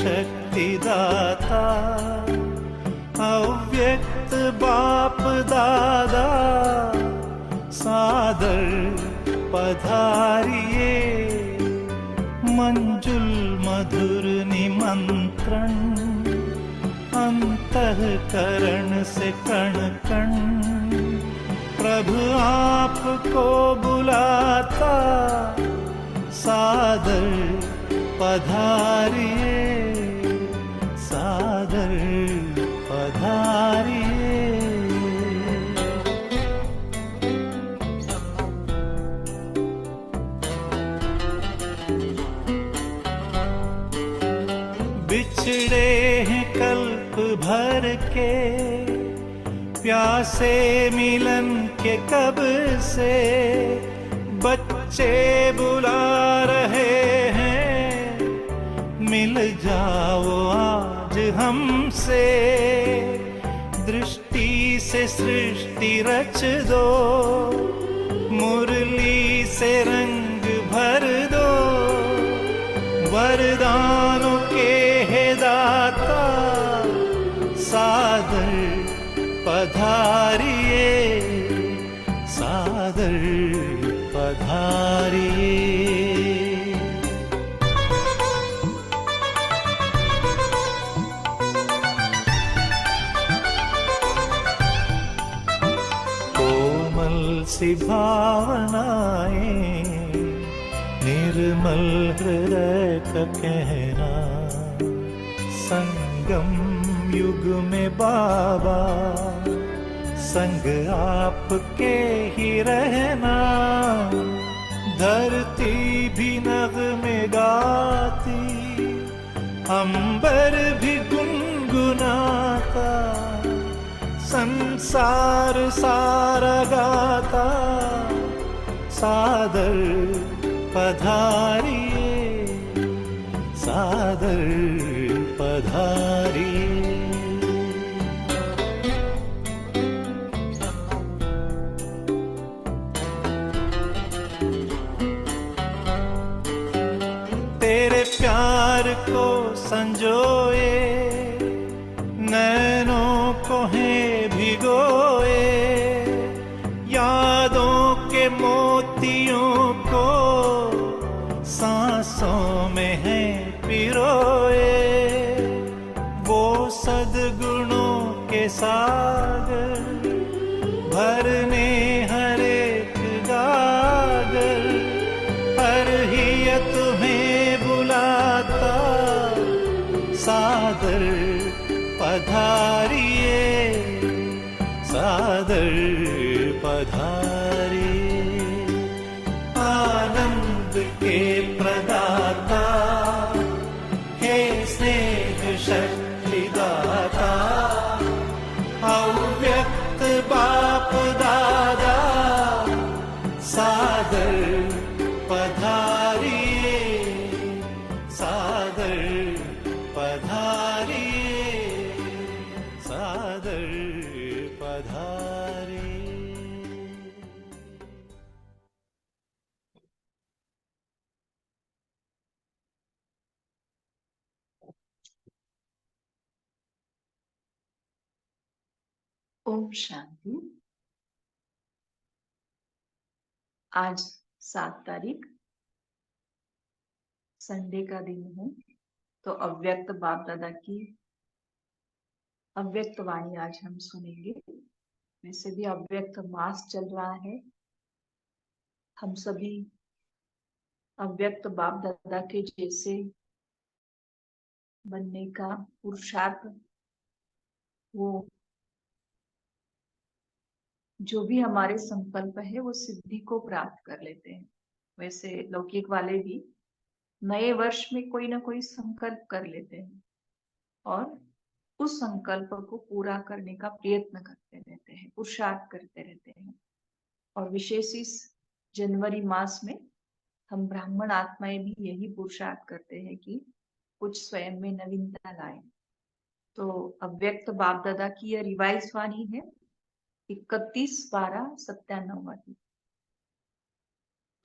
शक्ति दाता, अव्यक्त बाप दादा सादर पधारिए। मंजुल मधुर निमंत्रण, अंतःकरण से कण कण प्रभु आपको बुलाता, सादर पधारिए, सादर पधारिए। बिछड़े हैं कल्प भर के, प्यासे मिलन के कब से, बच्चे बुला रहे हैं, मिल जाओ आज हमसे। दृष्टि से सृष्टि रच दो, मुरली से रंग भर दो, वरदानों के है दाता, सादर पधारिए, सादर पधारिए। कोमल सी भावनाएं, निर्मल हृदय का कहना, संगम युग में बाबा संग आपके ही रहना। धरती भी नग़्मे गाती, अंबर भी गुनगुनाता, संसार सारा गाता, सादर पधारिए, सादर पधारिए। तेरे प्यार को संजोए, नैनों को है भिगोए, यादों के मोतियों को सांसों में है पिरोए। वो सद्गुणों के सागर भरने हर एक गागर, हर ही तुम्हें बुलाता, सादर पधारिए, सादर पधारिए। आनंद के प्रदाता, हे स्नेह शक्ति दाता, अव्यक्त बाप दादा, सादर पधारिए, सादर पधारिए, सादर पधारिए। ओम शांति। आज 7 तारीख संडे का दिन है, तो अव्यक्त बाप दादा की अव्यक्त वाणी आज हम सुनेंगे। वैसे भी अव्यक्त मास चल रहा है, हम सभी अव्यक्त बाप दादा के जैसे बनने का पुरुषार्थ, वो जो भी हमारे संकल्प है वो सिद्धि को प्राप्त कर लेते हैं। वैसे लौकिक वाले भी नए वर्ष में कोई ना कोई संकल्प कर लेते हैं और उस संकल्प को पूरा करने का प्रयत्न करते रहते हैं, पुरुषार्थ करते रहते हैं। और विशेष इस जनवरी मास में हम ब्राह्मण आत्माएं भी यही पुरुषार्थ करते हैं कि कुछ स्वयं में नवीनता लाए। तो अव्यक्त बाप दादा की यह रिवाइज वाणी है 31/12/97 वाली।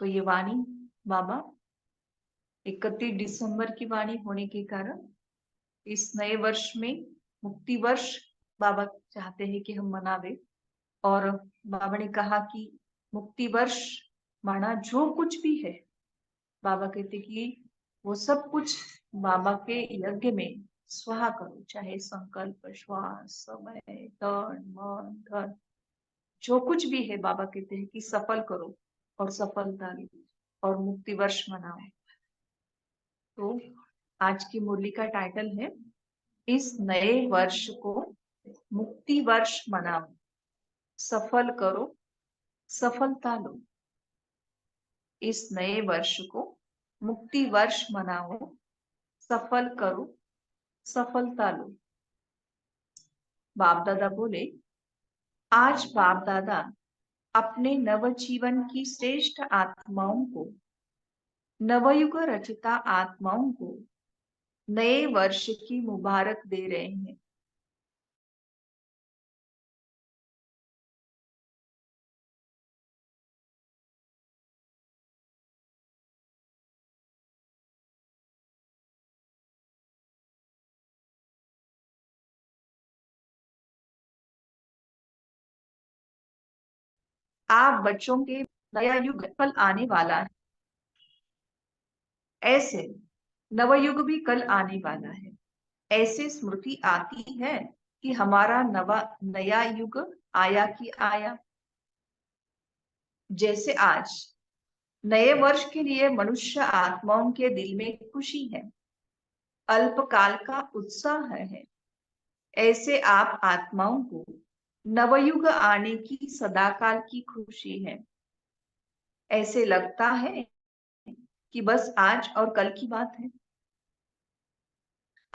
तो ये वाणी बाबा 31 दिसंबर की वाणी होने के कारण इस नए वर्ष में मुक्ति वर्ष बाबा चाहते हैं कि हम मनावे। और बाबा ने कहा कि मुक्ति वर्ष माना जो कुछ भी है, बाबा कहते कि वो सब कुछ बाबा के यज्ञ में स्वाहा करो, चाहे संकल्प, श्वास, समय, तन, मन, धन, जो कुछ भी है बाबा कहते हैं कि सफल करो और सफलता लो और मुक्ति वर्ष मनाओ। तो आज की मुरली का टाइटल है इस नए वर्ष को मुक्ति वर्ष मनाओ, सफल करो, सफलता लो। इस नए वर्ष को मुक्ति वर्ष मनाओ, सफल करो, सफलता लो। बाप दादा बोले, आज बाप दादा अपने नवजीवन की श्रेष्ठ आत्माओं को, नवयुग रचिता आत्माओं को नए वर्ष की मुबारक दे रहे हैं। आप बच्चों के नया युग कल आने वाला है, ऐसे नवयुग भी कल आने वाला है। ऐसे स्मृति आती है कि हमारा नया युग आया कि आया। जैसे आज नए वर्ष के लिए मनुष्य आत्माओं के दिल में खुशी है, अल्पकाल का उत्साह है, ऐसे आप आत्माओं को नवयुग आने की सदाकाल की खुशी है। ऐसे लगता है कि बस आज और कल की बात है।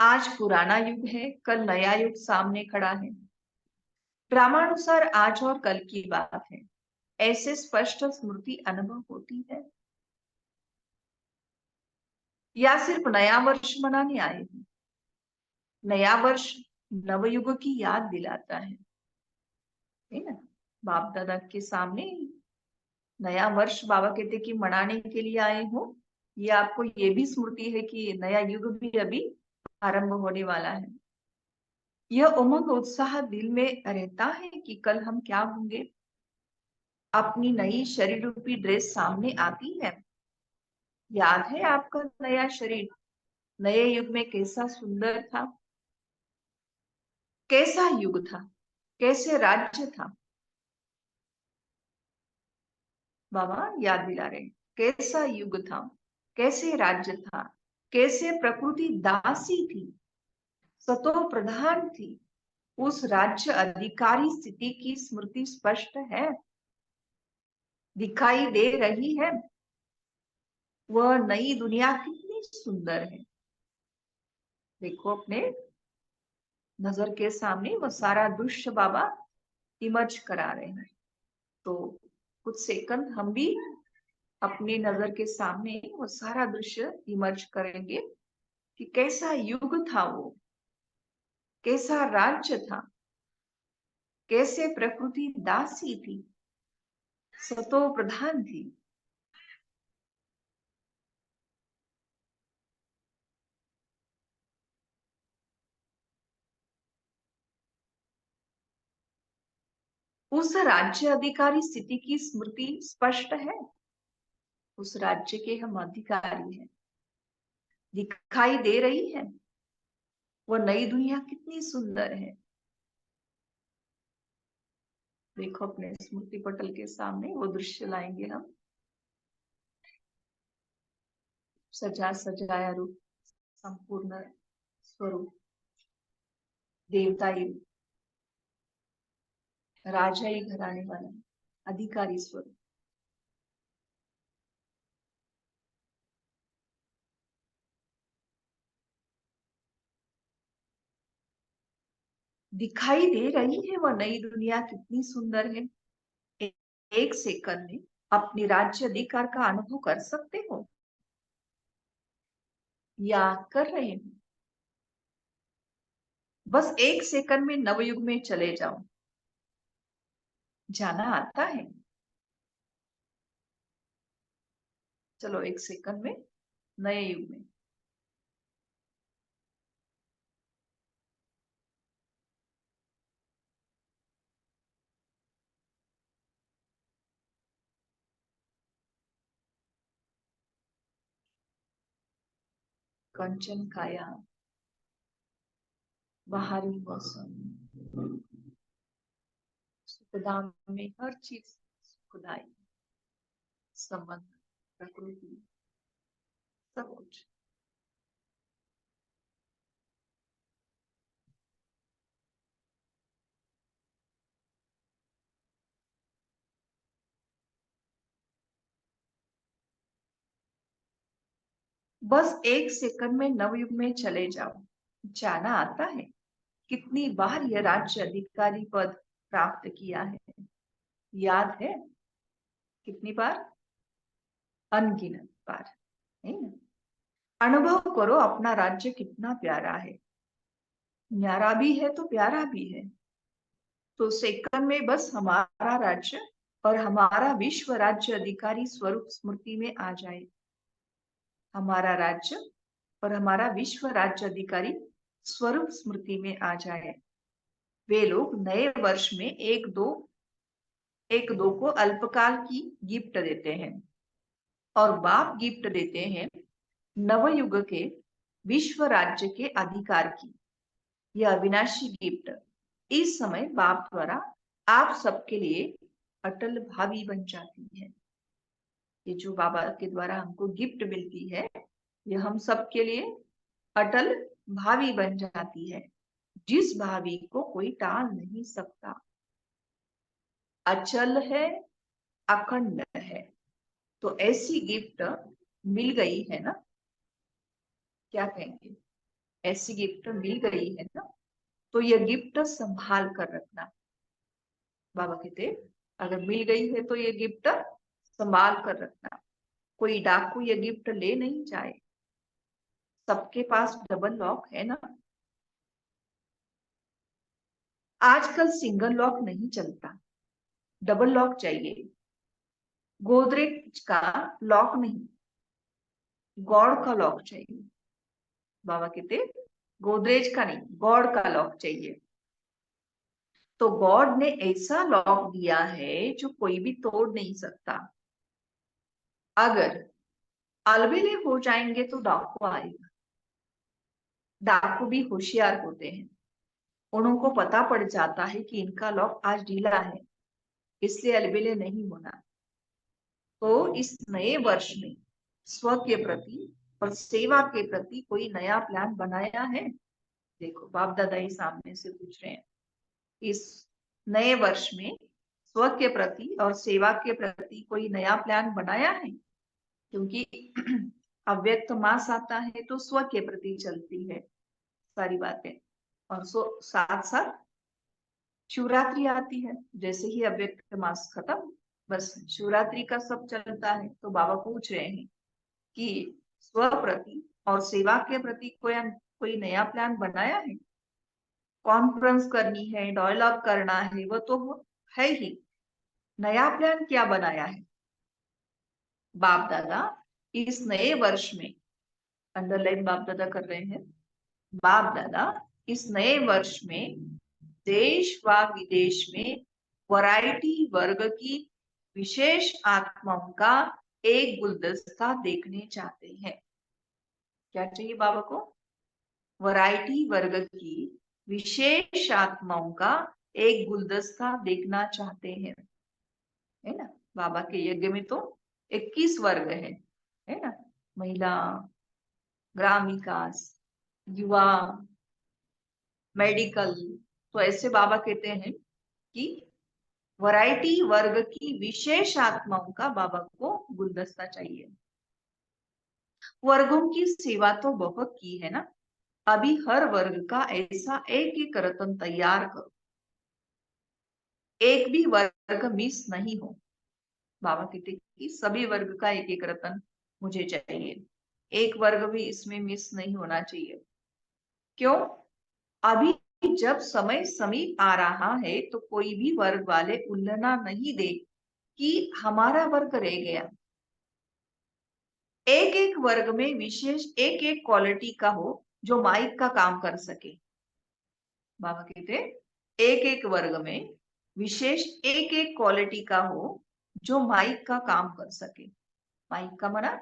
आज पुराना युग है, कल नया युग सामने खड़ा है। ड्रामानुसार आज और कल की बात है, ऐसे स्पष्ट स्मृति अनुभव होती है। या सिर्फ नया वर्ष मनाने आए हैं? नया वर्ष नवयुग की याद दिलाता है ना। बाप दादा के सामने नया वर्ष बाबा कहते कि मनाने के लिए आए हो, ये आपको ये भी स्मृति है कि नया युग भी अभी आरंभ होने वाला है। यह उमंग उत्साह दिल में रहता है कि कल हम क्या होंगे। अपनी नई शरीर रूपी ड्रेस सामने आती है। याद है आपका नया शरीर नए युग में कैसा सुंदर था, कैसा युग था, कैसे राज्य था। बाबा याद दिला रहे, कैसा युग था, कैसे राज्य था, कैसे प्रकृति दासी थी, सतो प्रधान थी। उस राज्य अधिकारी स्थिति की स्मृति स्पष्ट है, दिखाई दे रही है। वह नई दुनिया कितनी सुंदर है। देखो अपने नजर के सामने वो सारा दृश्य बाबा इमर्ज करा रहे हैं। तो कुछ सेकंड हम भी अपनी नजर के सामने वो सारा दृश्य इमर्ज करेंगे कि कैसा युग था वो, कैसा राज्य था, कैसे प्रकृति दासी थी, सतो प्रधान थी। उस राज्य अधिकारी स्थिति की स्मृति स्पष्ट है। उस राज्य के हम अधिकारी हैं, दिखाई दे रही है। वो नई दुनिया कितनी सुंदर है। देखो अपने स्मृति पटल के सामने वो दृश्य लाएंगे हम। सजा सजाया रूप, संपूर्ण स्वरूप, देवताई, राजाई घराने वाला, अधिकारी स्वरूप। दिखाई दे रही है वह नई दुनिया कितनी सुंदर है। एक सेकंड में अपनी राज्य अधिकार का अनुभव कर सकते हो या कर रहे हो। बस एक सेकंड में नवयुग में चले जाओ। जाना आता है। चलो एक सेकंड में नए युग में। कंचन काया, बाहरी मौसम, सुखधाम में हर चीज सुखदाई, संबंध, प्रकृति, सब कुछ। बस एक सेकंड में नवयुग में चले जाओ, जाना आता है। कितनी बार यह राज्य अधिकारी पद प्राप्त किया है, याद है? कितनी बार? अनगिनत बार, है ना? अनुभव करो अपना राज्य कितना प्यारा है। न्यारा भी है तो प्यारा भी है। तो सेकंड में बस हमारा राज्य और हमारा विश्व राज्य अधिकारी स्वरूप स्मृति में आ जाए। हमारा राज्य और हमारा विश्व राज्य अधिकारी स्वरूप स्मृति में आ जाए। वे लोग नए वर्ष में एक दो को अल्पकाल की गिफ्ट देते हैं और बाप गिफ्ट देते हैं नवयुग के विश्व राज्य के अधिकार की। यह अविनाशी गिफ्ट इस समय बाप द्वारा आप सबके लिए अटल भावी बन जाती है। ये जो बाबा के द्वारा हमको गिफ्ट मिलती है, ये हम सबके लिए अटल भावी बन जाती है, जिस भावी को कोई टाल नहीं सकता। अचल है, अखंड है। तो ऐसी गिफ्ट मिल गई है ना, क्या कहेंगे, ऐसी गिफ्ट मिल गई है ना, तो यह गिफ्ट संभाल कर रखना। बाबा कहते अगर मिल गई है तो ये गिफ्ट संभाल कर रखना। कोई डाकू ये गिफ्ट ले नहीं जाए। सबके पास डबल लॉक है ना। आजकल सिंगल लॉक नहीं चलता, डबल लॉक चाहिए। गोदरेज का लॉक नहीं, गॉड का लॉक चाहिए। बाबा कहते गोदरेज का नहीं, गॉड का लॉक चाहिए। तो गॉड ने ऐसा लॉक दिया है जो कोई भी तोड़ नहीं सकता। अगर अलबेले हो जाएंगे तो डाकू आएगा। डाकू भी होशियार होते हैं। उनको पता पड़ जाता है कि इनका लॉक आज ढीला है, इसलिए अलबेले नहीं होना। तो इस नए वर्ष में स्व के प्रति और सेवा के प्रति कोई नया प्लान बनाया है? देखो बाप दादा ही सामने से पूछ रहे हैं, इस नए वर्ष में स्व के प्रति और सेवा के प्रति कोई नया प्लान बनाया है? क्योंकि अव्यक्त मास आता है तो स्व के प्रति चलती है सारी बातें, और साथ साथ शिवरात्रि आती है। जैसे ही अव्यक्त मास खत्म, बस शिवरात्रि का सब चलता है। तो बाबा पूछ रहे हैं कि स्व प्रति और सेवा के प्रति कोई नया प्लान बनाया है? कॉन्फ्रेंस करनी है, डायलॉग करना है, वो तो है ही। नया प्लान क्या बनाया है? बाप दादा इस नए वर्ष में, अंडरलाइन बाप दादा कर रहे हैं, बाप दादा इस नए वर्ष में देश व विदेश में वैरायटी वर्ग की विशेष आत्माओं का एक गुलदस्ता देखने चाहते हैं। क्या चाहिए बाबा को? वैरायटी वर्ग की विशेष आत्माओं का एक गुलदस्ता देखना चाहते हैं, है ना। बाबा के यज्ञ में तो 21 वर्ग है ना। महिला, ग्राम विकास, युवा, मेडिकल। तो ऐसे बाबा कहते हैं कि वैरायटी वर्ग की विशेष आत्माओं का बाबा को गुलदस्ता चाहिए। वर्गों की सेवा तो बहुत की है ना, अभी हर वर्ग का ऐसा एक एक रतन तैयार करो, एक भी वर्ग मिस नहीं हो। बाबा कहते कि सभी वर्ग का एक एक रतन मुझे चाहिए, एक वर्ग भी इसमें मिस नहीं होना चाहिए। क्यों? अभी जब समय समीप आ रहा है तो कोई भी वर्ग वाले उल्लना नहीं दे कि हमारा वर्ग रह गया। एक एक वर्ग में विशेष एक एक क्वालिटी का हो जो माइक का काम कर सके। बाबा कहते एक एक वर्ग में विशेष एक एक क्वालिटी का हो जो माइक का काम कर सके। माइक का मना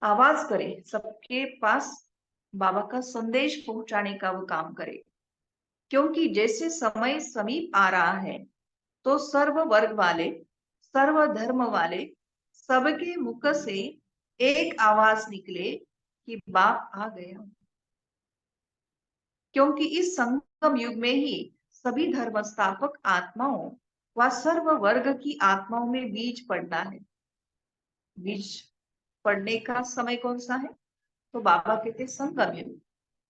आवाज करे, सबके पास बाबा का संदेश पहुंचाने का वो काम करे। क्योंकि जैसे समय समीप आ रहा है, तो सर्व वर्ग वाले, सर्व धर्म वाले, सबके मुख से एक आवाज निकले कि बाप आ गया। क्योंकि इस संगम युग में ही सभी धर्म स्थापक आत्माओं व सर्व वर्ग की आत्माओं में बीज पड़ना है। बीज पड़ने का समय कौन सा है? तो बाबा कहते संगम युग।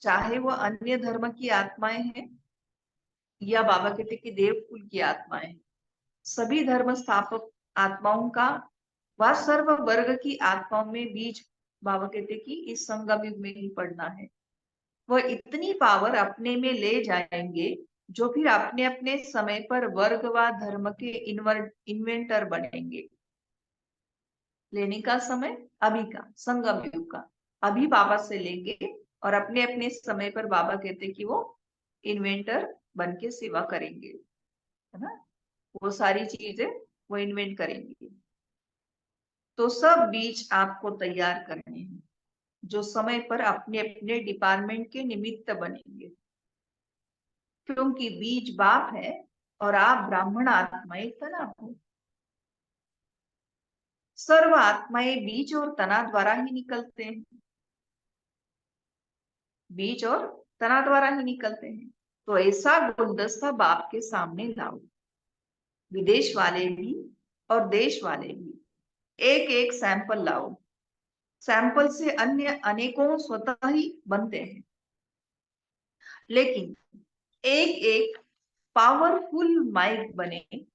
चाहे वो अन्य धर्म की आत्माएं हैं या बाबा कहते कि देवकुल की आत्माएं हैं, सभी धर्म स्थापक आत्माओं का व सर्व वर्ग की आत्माओं में बीज बाबा कहते कि इस संगम युग में ही पड़ना है। वह इतनी पावर अपने में ले जाएंगे जो फिर अपने अपने समय पर वर्ग व धर्म के इन्वेंटर बनेंगे। लेने का समय अभी का, संगम युग का, अभी बाबा से लेंगे और अपने अपने समय पर बाबा कहते कि वो इन्वेंटर बन के सेवा करेंगे, है ना। वो सारी चीजें वो इन्वेंट करेंगे। तो सब बीज आपको तैयार करने हैं जो समय पर अपने अपने डिपार्टमेंट के निमित्त बनेंगे। क्योंकि बीज बाप है और आप ब्राह्मण आत्माएं तना हो। सर्व आत्माएं बीज और तना द्वारा ही निकलते हैं। बीज और तना द्वारा ही निकलते हैं। तो ऐसा गुलदस्ता बाप के सामने लाओ। विदेश वाले भी और देश वाले भी एक एक सैंपल लाओ। सैंपल से अन्य अनेकों स्वतः ही बनते हैं, लेकिन एक एक पावरफुल माइक बने।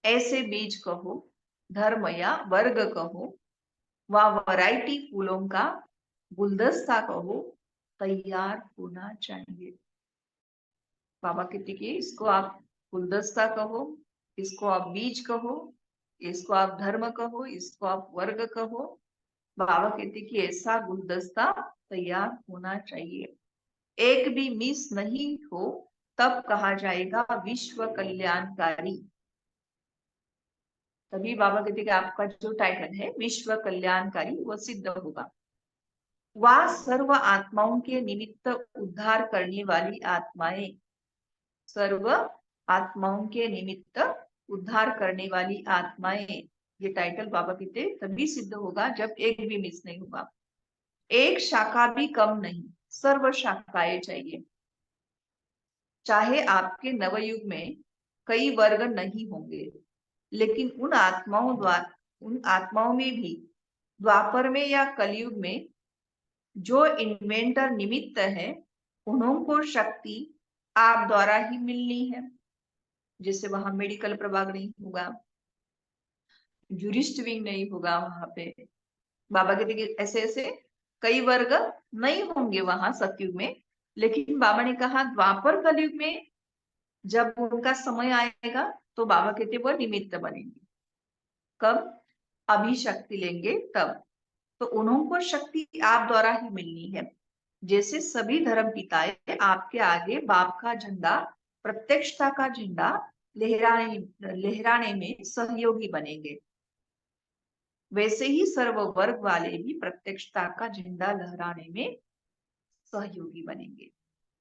ऐसे बीज कहो, धर्म या वर्ग कहो, व वैरायटी फूलों का गुलदस्ता कहो, तैयार होना चाहिए। बाबा कहते कि इसको आप गुलदस्ता कहो, इसको आप बीज कहो, इसको आप धर्म कहो, इसको आप वर्ग कहो। बाबा कहते कि ऐसा गुलदस्ता तैयार होना चाहिए। एक भी मिस नहीं हो, तब कहा जाएगा विश्व कल्याणकारी। तभी बाबा कहते कि आपका जो टाइटल है विश्व कल्याणकारी वो सिद्ध होगा। वह सर्व आत्माओं के निमित्त उद्धार करने वाली आत्माएं, सर्व आत्माओं के निमित्त उद्धार करने वाली आत्माएं, ये टाइटल बाबा कहते तभी सिद्ध होगा जब एक भी मिस नहीं होगा। एक शाखा भी कम नहीं, सर्व शाखाएं चाहिए। चाहे आपके नवयुग में कई वर्ग नहीं होंगे, लेकिन उन आत्माओं में भी द्वापर में या कलयुग में जो इन्वेंटर निमित्त है, उनको शक्ति आप द्वारा ही मिलनी है। जैसे वहां मेडिकल प्रभाग नहीं होगा, जूरिस्ट विंग नहीं होगा, वहां पे बाबा के देखिए ऐसे ऐसे कई वर्ग नहीं होंगे वहां सतयुग में। लेकिन बाबा ने कहा द्वापर कलयुग में जब उनका समय आएगा तो बाबा कहते वो निमित्त बनेंगे। कब? अभी शक्ति लेंगे तब। तो उनको शक्ति आप द्वारा ही मिलनी है। जैसे सभी धर्म पिताएं आपके आगे बाप का झंडा, प्रत्यक्षता का झंडा लहराने में सहयोगी बनेंगे, वैसे ही सर्व वर्ग वाले भी प्रत्यक्षता का झंडा लहराने में सहयोगी बनेंगे।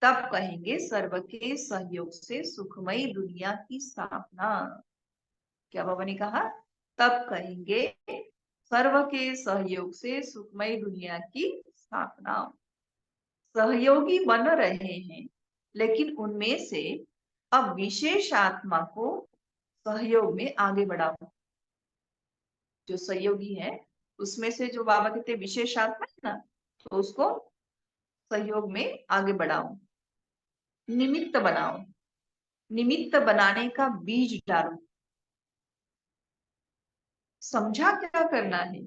तब कहेंगे सर्व के सहयोग से सुखमयी दुनिया की स्थापना। क्या बाबा ने कहा? तब कहेंगे सर्व के सहयोग से सुखमयी दुनिया की स्थापना। सहयोगी बन रहे हैं, लेकिन उनमें से अब विशेष आत्मा को सहयोग में आगे बढ़ाओ। जो सहयोगी है उसमें से जो बाबा कहते विशेष आत्मा है ना, तो उसको सहयोग में आगे बढ़ाओ, निमित्त बनाओ। निमित्त बनाने का बीज डालो। समझा क्या करना है?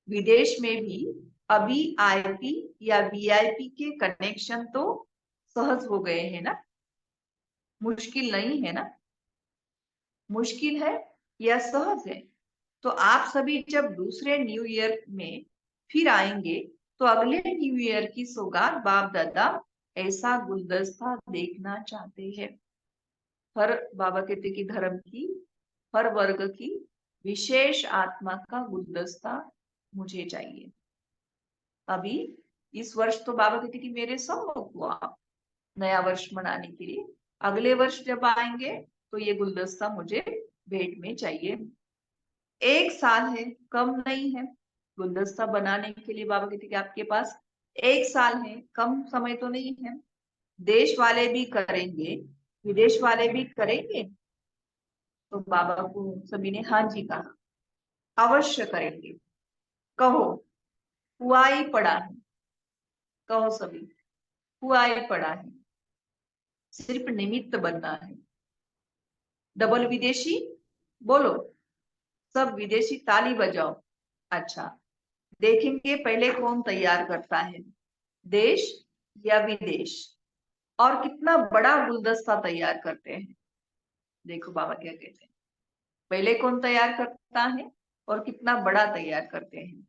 विदेश में भी अभी आईपी या वीआईपी के कनेक्शन तो सहज हो गए हैं ना, मुश्किल नहीं है ना। मुश्किल है या सहज है? तो आप सभी जब दूसरे न्यू ईयर में फिर आएंगे तो अगले न्यू ईयर की सौगात बाप दादा ऐसा गुलदस्ता देखना चाहते हैं। हर बाबा कहते कि धर्म की, हर वर्ग की विशेष आत्मा का गुलदस्ता मुझे चाहिए। अभी इस वर्ष तो बाबा कहते कि मेरे सम्मुख हुआ नया वर्ष मनाने के लिए, अगले वर्ष जब आएंगे तो ये गुलदस्ता मुझे भेंट में चाहिए। 1 साल है, कम नहीं है गुलदस्ता बनाने के लिए। बाबा कहते कि आपके पास 1 साल है, कम समय तो नहीं है। देश वाले भी करेंगे, विदेश वाले भी करेंगे। तो बाबा को सभी ने हाँ जी कहा, अवश्य करेंगे। कहो, हुआ ही पड़ा है। कहो सभी, हुआ ही पड़ा है, सिर्फ निमित्त बनना है। डबल विदेशी बोलो, सब विदेशी ताली बजाओ। अच्छा, देखेंगे पहले कौन तैयार करता है, देश या विदेश, और कितना बड़ा गुलदस्ता तैयार करते हैं। देखो बाबा क्या कहते हैं, पहले कौन तैयार करता है और कितना बड़ा तैयार करते हैं।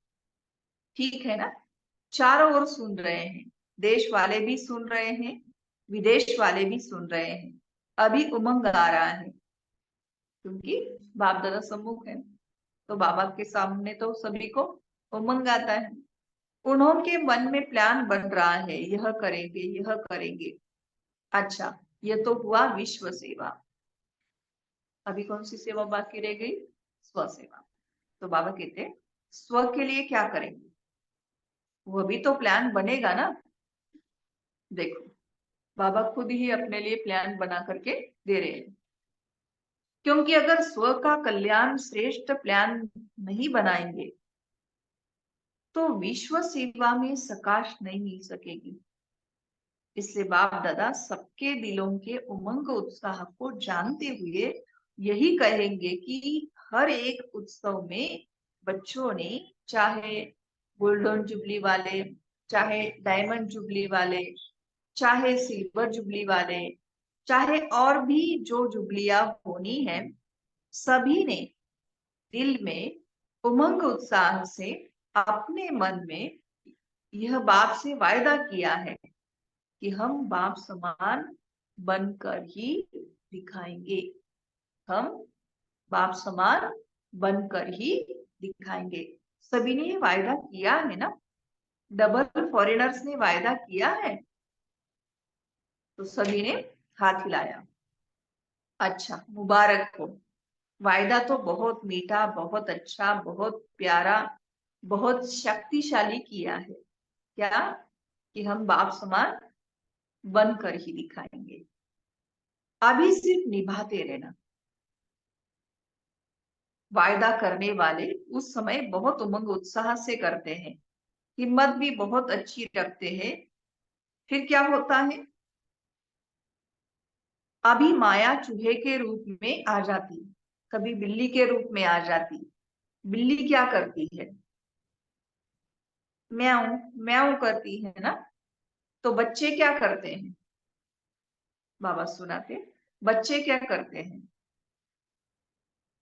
ठीक है ना, चारों ओर सुन रहे हैं, देश वाले भी सुन रहे हैं, विदेश वाले भी सुन रहे हैं। अभी उमंग आ रहा है, क्योंकि बाप दादा सम्मुख है, तो बाबा के सामने तो सभी को उमंग आता है। उन्होंने मन में प्लान बन रहा है, यह करेंगे यह करेंगे। अच्छा, यह तो हुआ विश्व सेवा। अभी कौन सी सेवा बाकी रह गई, स्व सेवा। तो बाबा कहते हैं स्व के लिए क्या करेंगे, वह भी तो प्लान बनेगा ना। देखो, बाबा खुद ही अपने लिए प्लान बना करके दे रहे हैं, क्योंकि अगर स्व का कल्याण श्रेष्ठ प्लान नहीं बनाएंगे तो विश्व सेवा में सकाश नहीं मिल सकेगी। इसलिए बाप दादा सबके दिलों के उमंग उत्साह को जानते हुए यही कहेंगे कि हर एक उत्सव में बच्चों ने, चाहे गोल्डन जुबली वाले, चाहे डायमंड जुबली वाले, चाहे सिल्वर जुबली वाले, चाहे और भी जो जुबलियां होनी है, सभी ने दिल में उमंग उत्साह से अपने मन में यह बाप से वायदा किया है कि हम बाप समान बनकर ही दिखाएंगे। हम बाप समान बनकर ही दिखाएंगे। सभी ने ये वायदा किया है ना, डबल फॉरेनर्स ने वायदा किया है, तो सभी ने हाथ हिलाया। अच्छा, मुबारक हो, वायदा तो बहुत मीठा, बहुत अच्छा, बहुत प्यारा, बहुत शक्तिशाली किया है। क्या, कि हम बाप समान बनकर ही दिखाएंगे। अभी सिर्फ निभाते रहना। वायदा करने वाले उस समय बहुत उमंग उत्साह से करते हैं, हिम्मत भी बहुत अच्छी रखते हैं। फिर क्या होता है, अभी माया चूहे के रूप में आ जाती, कभी बिल्ली के रूप में आ जाती। बिल्ली क्या करती है, म्याऊं म्याऊं करती है ना। तो बच्चे क्या करते हैं, बाबा सुनाते, बच्चे क्या करते हैं,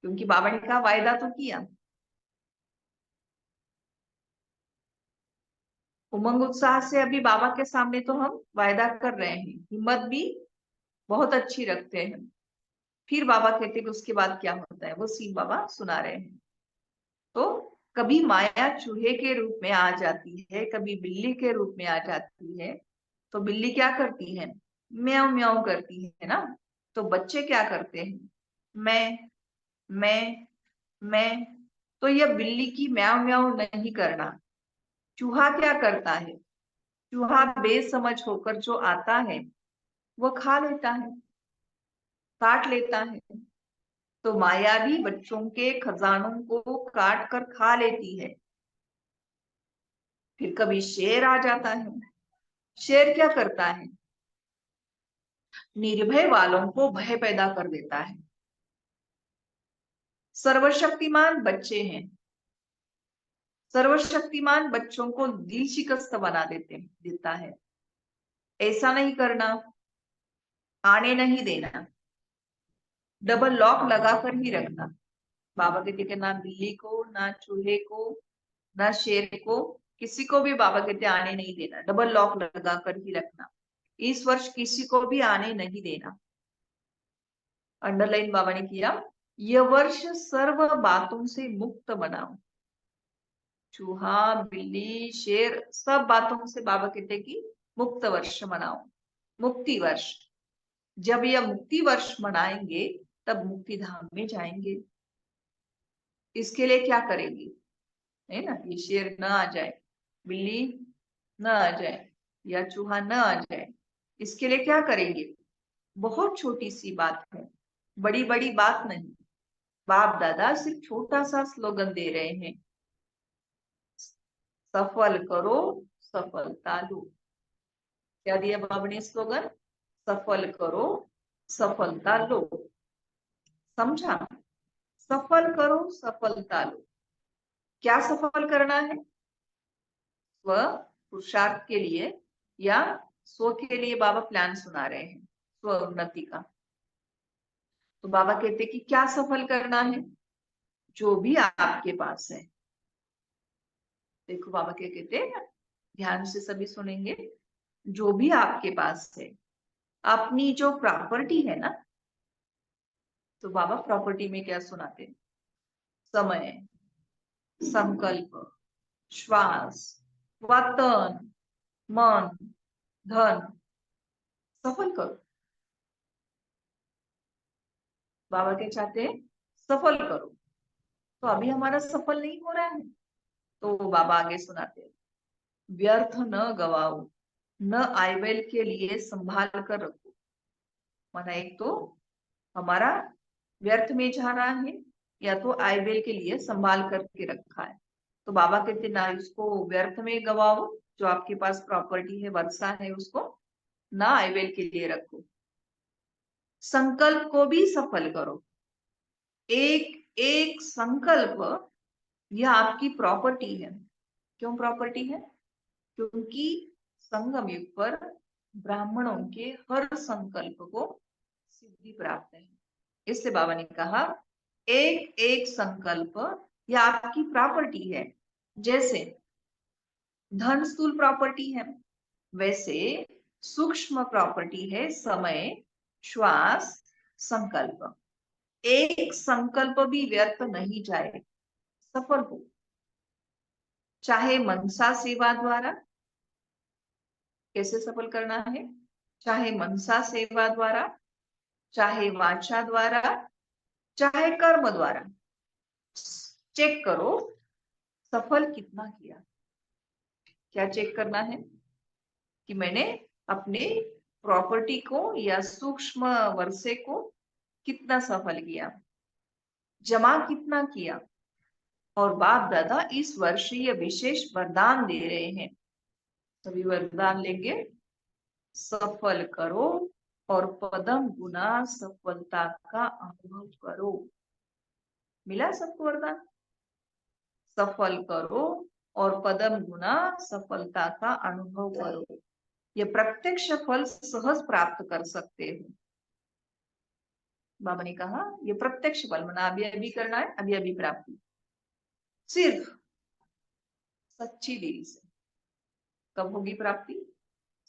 क्योंकि बाबा ने कहा वायदा तो किया। उमंग उत्साह से अभी बाबा के सामने तो हम वायदा कर रहे हैं, हिम्मत भी बहुत अच्छी रखते हैं। फिर बाबा कहते हैं कि उसके बाद क्या होता है, वो सीन बाबा सुना रहे हैं। तो कभी माया चूहे के रूप में आ जाती है, कभी बिल्ली के रूप में आ जाती है। तो बिल्ली क्या करती है, म्याऊं म्याऊं करती है ना। तो बच्चे क्या करते हैं, मैं मैं। तो यह बिल्ली की म्याऊं म्याऊं नहीं करना। चूहा क्या करता है, चूहा बेसमझ होकर जो आता है वो खा लेता है, काट लेता है। तो माया भी बच्चों के खजानों को काट कर खा लेती है। फिर कभी शेर आ जाता है। शेर क्या करता है, निर्भय वालों को भय पैदा कर देता है। सर्वशक्तिमान बच्चे हैं, सर्वशक्तिमान बच्चों को दिल शिकस्त बना देता है। ऐसा नहीं करना, आने नहीं देना, डबल लॉक लगाकर ही रखना। बाबा कहते कि ना बिल्ली को, ना चूहे को, ना शेर को, किसी को भी बाबा कहते आने नहीं देना, डबल लॉक लगा कर ही रखना। इस वर्ष किसी को भी आने नहीं देना। अंडरलाइन बाबा ने किया, यह वर्ष सर्व बातों से मुक्त बनाओ। चूहा, बिल्ली, शेर, सब बातों से बाबा कहते हैं कि मुक्त वर्ष मनाओ, मुक्ति वर्ष। जब यह मुक्ति वर्ष मनाएंगे तब मुक्ति धाम में जाएंगे। इसके लिए क्या करेंगे, है ना, ये शेर न आ जाए, बिल्ली न आ जाए या चूहा न आ जाए, इसके लिए क्या करेंगे? बहुत छोटी सी बात है, बड़ी बड़ी बात नहीं। बाप दादा सिर्फ छोटा सा स्लोगन दे रहे हैं, सफल करो सफलता लो। क्या दिया बाबा ने स्लोगन? सफल करो सफलता लो। समझा? सफल करो सफलता लो। क्या सफल करना है? स्व पुरुषार्थ के लिए या स्व के लिए बाबा प्लान सुना रहे हैं, स्व उन्नति का। तो बाबा कहते कि क्या सफल करना है? जो भी आपके पास है। देखो बाबा क्या कहते हैं, ध्यान से सभी सुनेंगे। जो भी आपके पास है, अपनी जो प्रॉपर्टी है ना, तो बाबा प्रॉपर्टी में क्या सुनाते हैं? समय, संकल्प, श्वास, वतन, मन, धन, सफल करो। बाबा क्या चाहते हैं? सफल करो। तो अभी हमारा सफल नहीं हो रहा है, तो बाबा आगे सुनाते हैं, व्यर्थ न गवाओ, न आयवेल के लिए संभाल कर रखो। माना एक तो हमारा व्यर्थ में जा रहा है, या तो आयवेल के लिए संभाल करके रखा है। तो बाबा कहते ना इसको व्यर्थ में गवाओ, जो आपके पास प्रॉपर्टी है, वर्षा है, उसको ना आयवेल के लिए रखो। संकल्प को भी सफल करो। एक एक संकल्प यह आपकी प्रॉपर्टी है। क्यों प्रॉपर्टी है? क्योंकि संगम युग पर ब्राह्मणों के हर संकल्प को सिद्धि प्राप्त है। इसलिए बाबा ने कहा एक एक संकल्प यह आपकी प्रॉपर्टी है। जैसे धन स्थूल प्रॉपर्टी है, वैसे सूक्ष्म प्रॉपर्टी है समय, श्वास, संकल्प। एक संकल्प भी व्यर्थ नहीं जाए, सफल हो। चाहे मनसा सेवा द्वारा, कैसे सफल करना है? चाहे मनसा सेवा द्वारा, चाहे वाचा द्वारा, चाहे कर्म द्वारा। चेक करो सफल कितना किया। क्या चेक करना है? कि मैंने अपने प्रॉपर्टी को या सूक्ष्म वर्षे को कितना सफल किया, जमा कितना किया। और बाप दादा इस वर्ष ये विशेष वरदान दे रहे हैं। सभी वरदान लेंगे, सफल करो और पदम गुना सफलता का अनुभव करो। मिला सबको वरदान? सफल करो और पदम गुना सफलता का अनुभव करो। ये प्रत्यक्ष फल सहज प्राप्त कर सकते हो। बाबा ने कहा ये प्रत्यक्ष फल मना अभी अभी करना है, अभी अभी प्राप्ति, सिर्फ सच्ची दिल से। कब होगी प्राप्ति?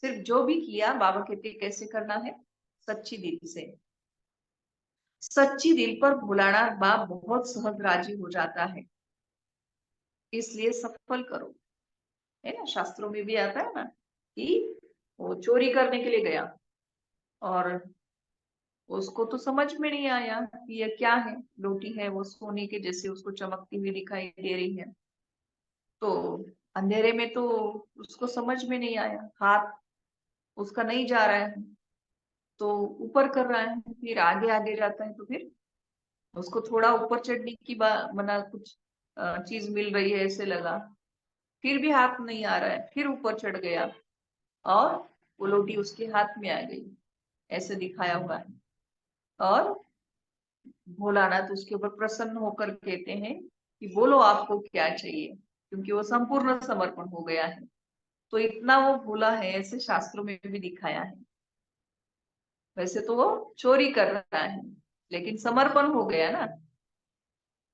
सिर्फ जो भी किया, बाबा कहते कैसे करना है? सच्ची दिल से। सच्ची दिल पर भुलाना बाप बहुत सहज राजी हो जाता है, इसलिए सफल करो। है ना, शास्त्रों में भी आता है ना कि वो चोरी करने के लिए गया और उसको तो समझ में नहीं आया कि यह क्या है, रोटी है वो सोने के जैसे उसको चमकती हुई दिखाई दे रही है। तो अंधेरे में तो उसको समझ में नहीं आया, हाथ उसका नहीं जा रहा है, तो ऊपर कर रहा है, फिर आगे आगे जाता है, तो फिर उसको थोड़ा ऊपर चढ़ने की मना कुछ चीज मिल रही है ऐसे लगा, फिर भी हाथ नहीं आ रहा है, फिर ऊपर चढ़ गया और वो लोटी उसके हाथ में आ गई, ऐसे दिखाया हुआ है। और भोलानाथ उसके ऊपर प्रसन्न होकर कहते हैं कि बोलो आपको क्या चाहिए, क्योंकि वो संपूर्ण समर्पण हो गया है। तो इतना वो भोला है, ऐसे शास्त्रों में भी दिखाया है। वैसे तो वो चोरी कर रहा है, लेकिन समर्पण हो गया ना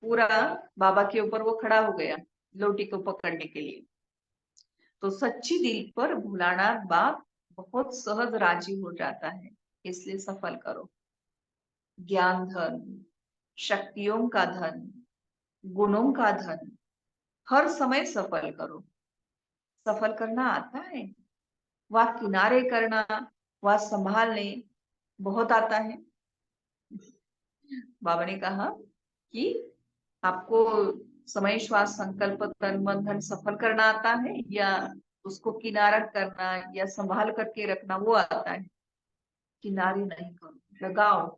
पूरा, बाबा के ऊपर वो खड़ा हो गया लोटी को पकड़ने के लिए। तो सच्ची दिल पर भोलानाथ बाप बहुत सहज राजी हो जाता है, इसलिए सफल करो। ज्ञान धन, शक्तियों का धन, गुणों का धन, हर समय सफल करो। सफल करना आता है, वह किनारे करना, वह संभालने बहुत आता है। बाबा ने कहा कि आपको समय, श्वास, संकल्प, तन, मन, धन सफल करना आता है, या उसको किनारा करना या संभाल करके रखना वो आता है? किनारे नहीं करो, लगाओ।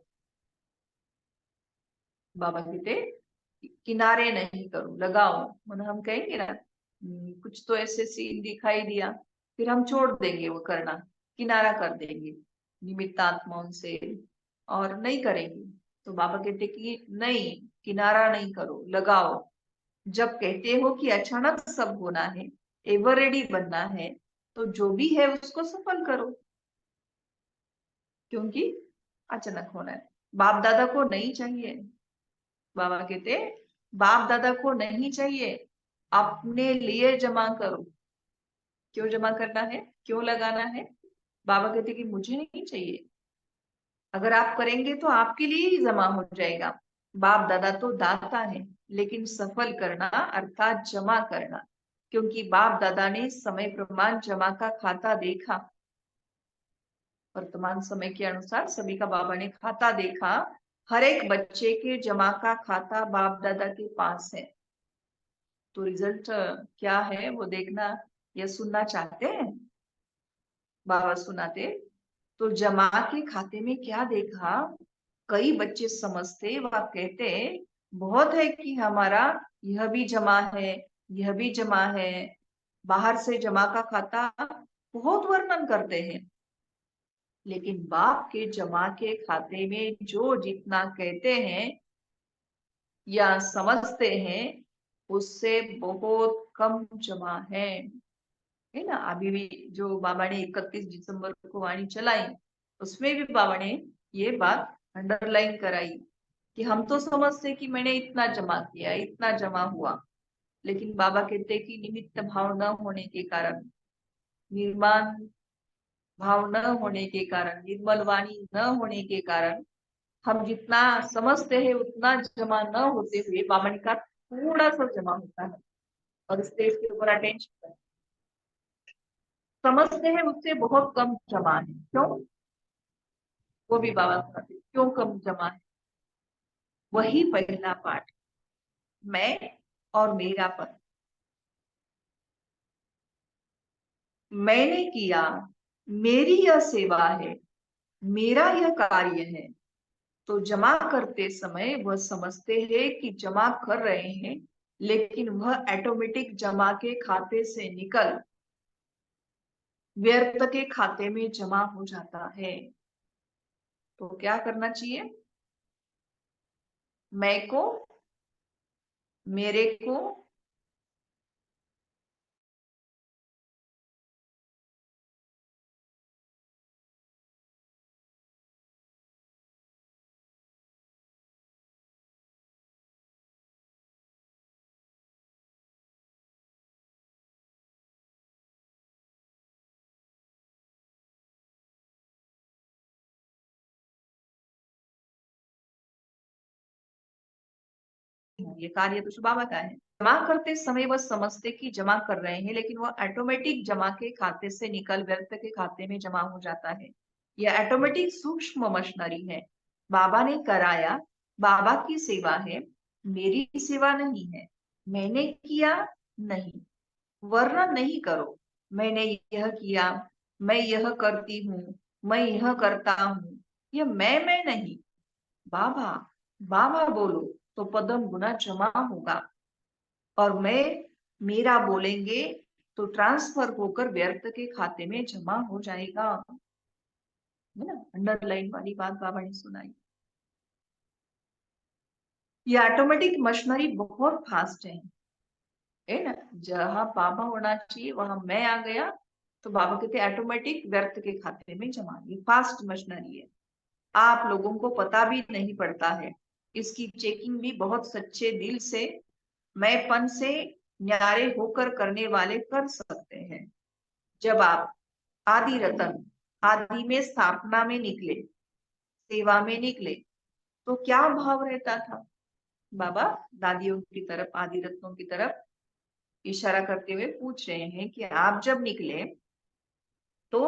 बाबा कहते किनारे नहीं करो, लगाओ। मतलब हम कहेंगे ना, कुछ तो ऐसे सीन दिखाई दिया, फिर हम छोड़ देंगे वो करना, किनारा कर देंगे निमित्त आत्मा उनसे, और नहीं करेंगे। तो बाबा कहते कि नहीं, किनारा नहीं करो, लगाओ। जब कहते हो कि अचानक सब होना है, एवर रेडी बनना है, तो जो भी है उसको सफल करो, क्योंकि अचानक होना है। बाप दादा को नहीं चाहिए। बाबा कहते बाप दादा को नहीं चाहिए, अपने लिए जमा करो। क्यों जमा करना है, क्यों लगाना है? बाबा कहते कि मुझे नहीं चाहिए। अगर आप करेंगे तो आपके लिए ही जमा हो जाएगा। बाप दादा तो दाता है, लेकिन सफल करना अर्थात जमा करना, क्योंकि बाप दादा ने समय प्रमाण जमा का खाता देखा। वर्तमान समय के अनुसार सभी का बाबा ने खाता देखा। हर एक बच्चे के जमा का खाता बाप दादा के पास है। तो रिजल्ट क्या है वो देखना या सुनना चाहते हैं? बाबा सुनाते। तो जमा के खाते में क्या देखा? कई बच्चे समझते व कहते बहुत है कि हमारा यह भी जमा है, यह भी जमा है। बाहर से जमा का खाता बहुत वर्णन करते हैं, लेकिन बाप के जमा के खाते में जो जितना कहते हैं या समझते हैं, उससे बहुत कम जमा है ना। अभी भी जो बाबा ने 31 दिसंबर को वाणी चलाई, उसमें भी बाबा ने ये बात अंडरलाइन कराई कि हम तो समझते कि मैंने इतना जमा किया, इतना जमा हुआ, लेकिन बाबा कहते कि निमित्त भाव न होने के कारण, निर्माण भाव न होने के कारण, निर्मल वाणी न होने के कारण, हम जितना समझते हैं उतना जमा न होते हुए बाबा ने कहा थोड़ा सा जमा होता है, और स्टेज के ऊपर अटेंशन समझते हैं उससे बहुत कम जमा है। क्यों? वो भी बाबा बताते क्यों कम जमा है। वही पहला पाठ, मैं और मेरापन। मैंने किया, मेरी यह सेवा है, मेरा यह कार्य है। तो जमा करते समय वह समझते हैं कि जमा कर रहे हैं, लेकिन वह ऑटोमेटिक जमा के खाते से निकल व्यर्थ के खाते में जमा हो जाता है। तो क्या करना चाहिए? मैं को, मेरे को, ये कार्य तो बाबा का है। जमा करते समय वह समझते कि जमा कर रहे हैं, लेकिन वह ऑटोमेटिक जमा के खाते से निकल व्यर्थ के खाते में जमा हो जाता है। यह ऑटोमेटिक सूक्ष्म मशीनरी है। बाबा ने कराया, बाबा की सेवा है, मेरी सेवा नहीं है। मैंने किया नहीं, वर्णन नहीं करो मैंने यह किया, मैं यह करती हूँ, मैं यह करता हूँ। यह मैं नहीं, बाबा। बाबा बोलो तो पदम गुना जमा होगा, और मैं मेरा बोलेंगे तो ट्रांसफर होकर व्यर्थ के खाते में जमा हो जाएगा। है ना, अंडरलाइन वाली बात बाबा ने सुनाई। ये ऑटोमेटिक मशीनरी बहुत फास्ट है ना। जहां बाबा होना चाहिए वहां मैं आ गया, तो बाबा कहते ऑटोमेटिक व्यर्थ के खाते में जमा। ये फास्ट मशीनरी है, आप लोगों को पता भी नहीं पड़ता है। इसकी चेकिंग भी बहुत सच्चे दिल से, मैंपन से न्यारे होकर करने वाले कर सकते हैं। जब आप आदि रतन, आदि में स्थापना में निकले, सेवा में निकले, तो क्या भाव रहता था? बाबा दादियों की तरफ, आदि रत्नों की तरफ इशारा करते हुए पूछ रहे हैं कि आप जब निकले तो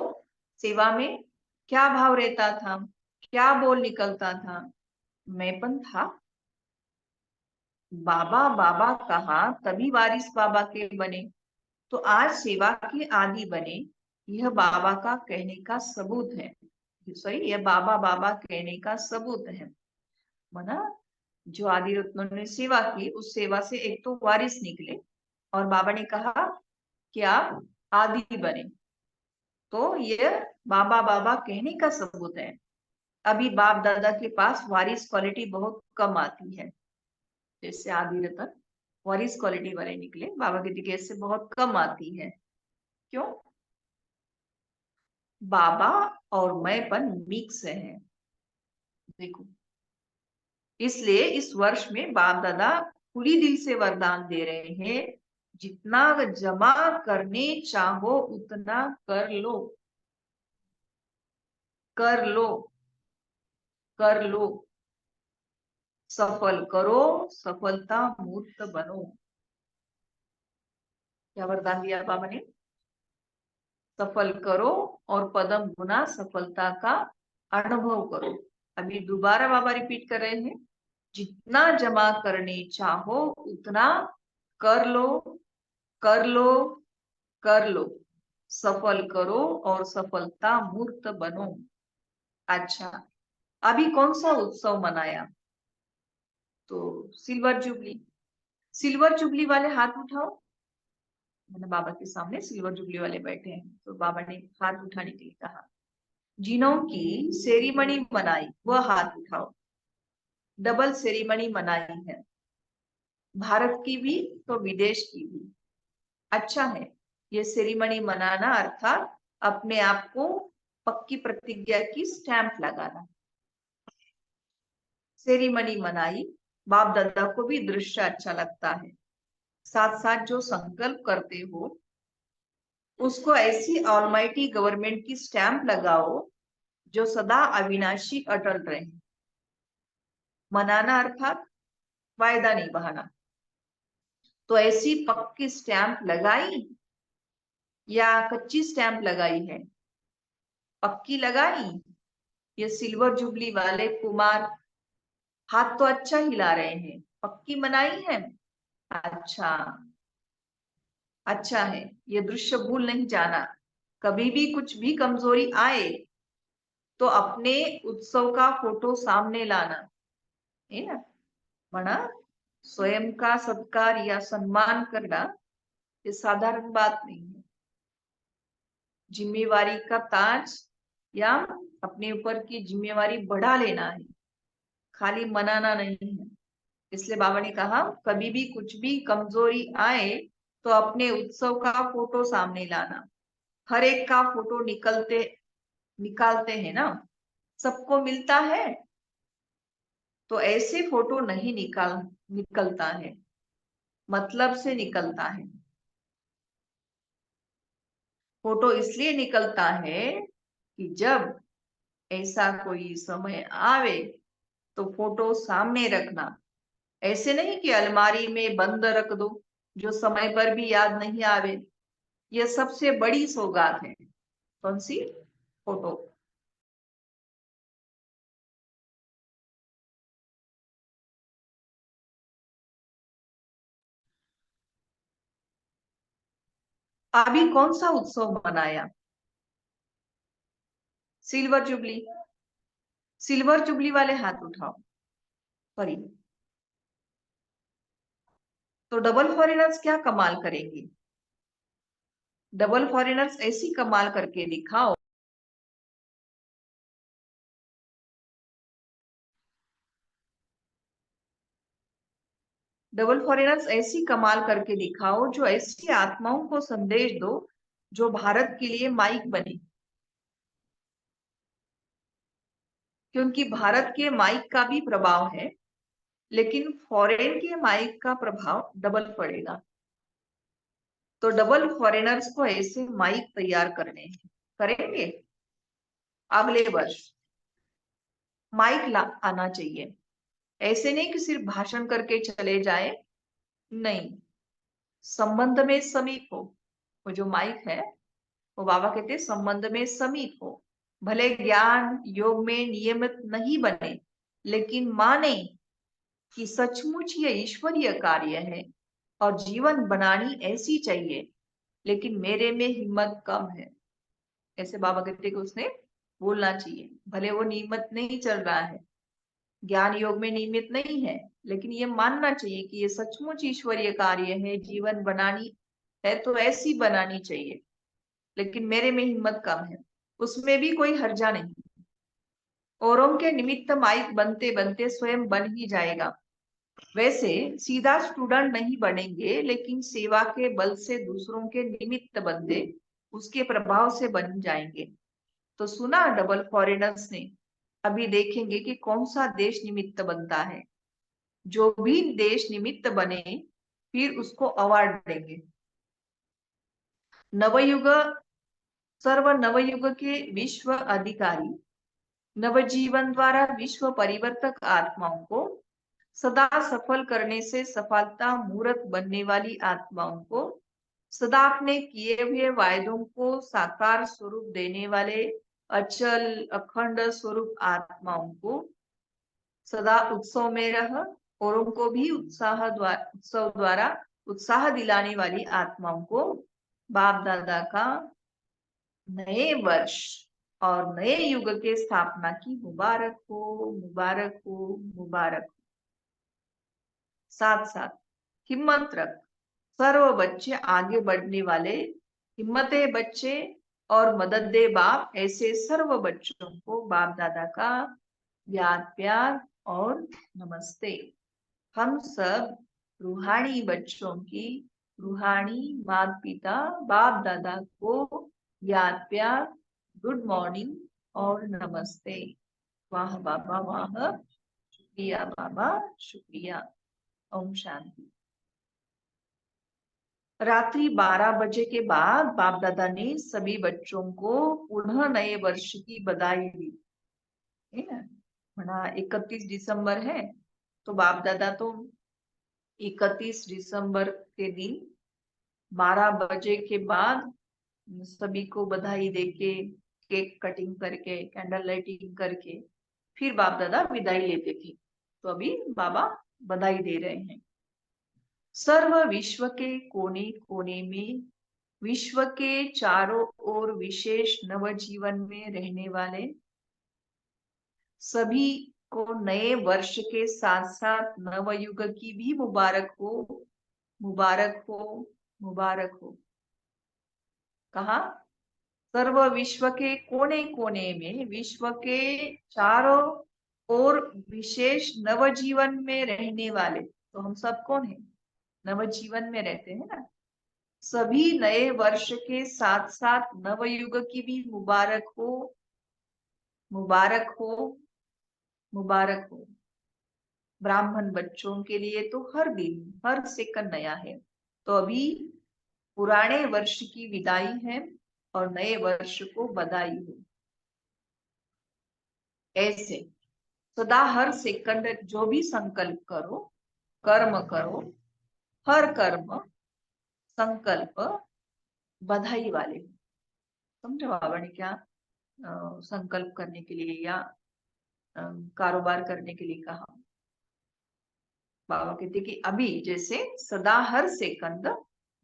सेवा में क्या भाव रहता था, क्या बोल निकलता था? मैंपन था। बाबा बाबा कहा तभी वारिस बाबा के बने, तो आज सेवा के आदि बने। यह बाबा का कहने का सबूत है। सॉरी, यह बाबा बाबा कहने का सबूत है। माना जो आदि रत्नों ने सेवा की, उस सेवा से एक तो वारिस निकले और बाबा ने कहा कि आप आदि बने, तो यह बाबा बाबा कहने का सबूत है। अभी बाप दादा के पास वारिस क्वालिटी बहुत कम आती है। जैसे आदि रत्न वारिस क्वालिटी वाले निकले, बाबा के दिखे से बहुत कम आती है। क्यों? बाबा और मैंपन मिक्स है। देखो, इसलिए इस वर्ष में बाप दादा खुली दिल से वरदान दे रहे हैं, जितना जमा करने चाहो उतना कर लो, कर लो, कर लो। सफल करो, सफलता मूर्त बनो। क्या वरदान दिया बाबा ने? सफल करो और पदम गुना सफलता का अनुभव करो। अभी दोबारा बाबा रिपीट कर रहे हैं, जितना जमा करने चाहो उतना कर लो, कर लो, कर लो। सफल करो और सफलता मूर्त बनो। अच्छा, अभी कौन सा उत्सव मनाया? तो सिल्वर जुबली। सिल्वर जुबली वाले हाथ उठाओ। मैंने बाबा के सामने सिल्वर जुबली वाले बैठे हैं, तो बाबा ने हाथ उठाने के लिए कहा। जिन्हों की सेरेमनी मनाई वह हाथ उठाओ। डबल सेरेमनी मनाई है, भारत की भी तो विदेश की भी। अच्छा है ये सेरेमनी मनाना, अर्थात अपने आप को पक्की प्रतिज्ञा की स्टैंप लगाना। सेरेमनी मनाई, बाप दादा को भी दृश्य अच्छा लगता है। साथ साथ जो संकल्प करते हो उसको ऐसी ऑलमाइटी गवर्नमेंट की स्टैंप लगाओ जो सदा अविनाशी अटल रहे। मनाना अर्थात वायदा नहीं बहाना। तो ऐसी पक्की स्टैंप लगाई या कच्ची स्टैंप लगाई है? पक्की लगाई। ये सिल्वर जुबली वाले कुमार हाथ तो अच्छा हिला रहे हैं, पक्की मनाई है। अच्छा, अच्छा है। ये दृश्य भूल नहीं जाना। कभी भी कुछ भी कमजोरी आए तो अपने उत्सव का फोटो सामने लाना है ना। मना स्वयं का सत्कार या सम्मान करना ये साधारण बात नहीं है। जिम्मेवारी का ताज या अपने ऊपर की जिम्मेवारी बढ़ा लेना है, खाली मनाना नहीं है। इसलिए बाबा ने कहा कभी भी कुछ भी कमजोरी आए तो अपने उत्सव का फोटो सामने लाना। हर एक का फोटो निकालते हैं ना, सबको मिलता है, तो ऐसे फोटो नहीं निकलता है, मतलब से निकलता है। फोटो इसलिए निकलता है कि जब ऐसा कोई समय आवे तो फोटो सामने रखना। ऐसे नहीं कि अलमारी में बंद रख दो, जो समय पर भी याद नहीं आवे। यह सबसे बड़ी सौगात है। कौन सी? फोटो। अभी कौन सा उत्सव मनाया? Silver jubilee. सिल्वर जुबली वाले हाथ उठाओ। सॉरी, तो डबल फॉरेनर्स क्या कमाल करेंगे? डबल फॉरेनर्स ऐसी कमाल करके दिखाओ। डबल फॉरेनर्स ऐसी कमाल करके दिखाओ जो ऐसी आत्माओं को संदेश दो जो भारत के लिए माइक बने। क्योंकि भारत के माइक का भी प्रभाव है, लेकिन फॉरेन के माइक का प्रभाव डबल पड़ेगा। तो डबल फॉरेनर्स को ऐसे माइक तैयार करने हैं, करेंगे। अगले वर्ष माइक आना चाहिए। ऐसे नहीं कि सिर्फ भाषण करके चले जाए, नहीं। संबंध में समीप हो। वो जो माइक है वो बाबा कहते हैं संबंध में समीप हो, भले ज्ञान योग में नियमित नहीं बने, लेकिन माने कि सचमुच ये ईश्वरीय कार्य है और जीवन बनानी ऐसी चाहिए, लेकिन मेरे में हिम्मत कम है। ऐसे बाबा कहते कि उसने बोलना चाहिए, भले वो नियमित नहीं चल रहा है, ज्ञान योग में नियमित नहीं है, लेकिन ये मानना चाहिए कि ये सचमुच ईश्वरीय कार्य है, जीवन बनानी है तो ऐसी बनानी चाहिए, लेकिन मेरे में हिम्मत कम है। उसमें भी कोई हर्जा नहीं, औरों के निमित्त माइक बनते बनते स्वयं बन ही जाएगा। वैसे सीधा स्टूडेंट नहीं बनेंगे, लेकिन सेवा के बल से दूसरों के निमित्त बनते उसके प्रभाव से बन जाएंगे। तो सुना डबल फॉरेनर्स ने, अभी देखेंगे कि कौन सा देश निमित्त बनता है। जो भी देश निमित्त बने फिर उसको अवार्ड देंगे। नवयुग सर्व नवयुग के विश्व अधिकारी, नवजीवन द्वारा विश्व परिवर्तक आत्माओं को सदा सफल करने से सफलता मूर्त बनने वाली आत्माओं को, सदा अपने किए हुए वायदों को साकार स्वरूप देने वाले अचल अखंड स्वरूप आत्माओं को, सदा उत्सव में रह औरों को भी उत्सव द्वारा उत्साह दिलाने वाली आत्माओं को बाप दादा का नए वर्ष और नए युग के स्थापना की मुबारक हो, मुबारक हो, मुबारक हो। साथ साथ हिम्मत रख, सर्व बच्चे आगे बढ़ने वाले हिम्मते बच्चे और मदद दे बाप, ऐसे सर्व बच्चों को बाप दादा का याद प्यार और नमस्ते। हम सब रूहानी बच्चों की रूहानी माता पिता बाप दादा को याद प्यार, गुड मॉर्निंग और नमस्ते। वाह बाबा वाह, शुक्रिया बाबा शुक्रिया। ओम शांति। रात्रि 12 बजे के बाद बाप दादा ने सभी बच्चों को पुनः नए वर्ष की बधाई दी है ना। बड़ा 31 दिसंबर है, तो बाप दादा तो 31 दिसंबर के दिन 12 बजे के बाद सभी को बधाई देके, केक कटिंग करके, कैंडल लाइटिंग करके फिर बाप दादा विदाई लेते थे। तो अभी बाबा बधाई दे रहे हैं। सर्व विश्व के कोने कोने में, विश्व के चारों ओर विशेष नवजीवन में रहने वाले सभी को नए वर्ष के साथ साथ नवयुग की भी मुबारक हो, मुबारक हो, मुबारक हो। कहा? सर्व विश्व के कोने कोने में, विश्व के चारों ओर विशेष नवजीवन में रहने वाले, तो हम सब कौन है? नवजीवन में रहते हैं ना। सभी नए वर्ष के साथ साथ नवयुग की भी मुबारक हो, मुबारक हो, मुबारक हो। ब्राह्मण बच्चों के लिए तो हर दिन हर सेकंड नया है। तो अभी पुराने वर्ष की विदाई है और नए वर्ष को बधाई हो। ऐसे सदा हर सेकंड जो भी संकल्प करो, कर्म करो, हर कर्म संकल्प बधाई वाले। समझो बाबा ने क्या संकल्प करने के लिए या कारोबार करने के लिए कहा। बाबा कहते कि अभी जैसे सदा हर सेकंद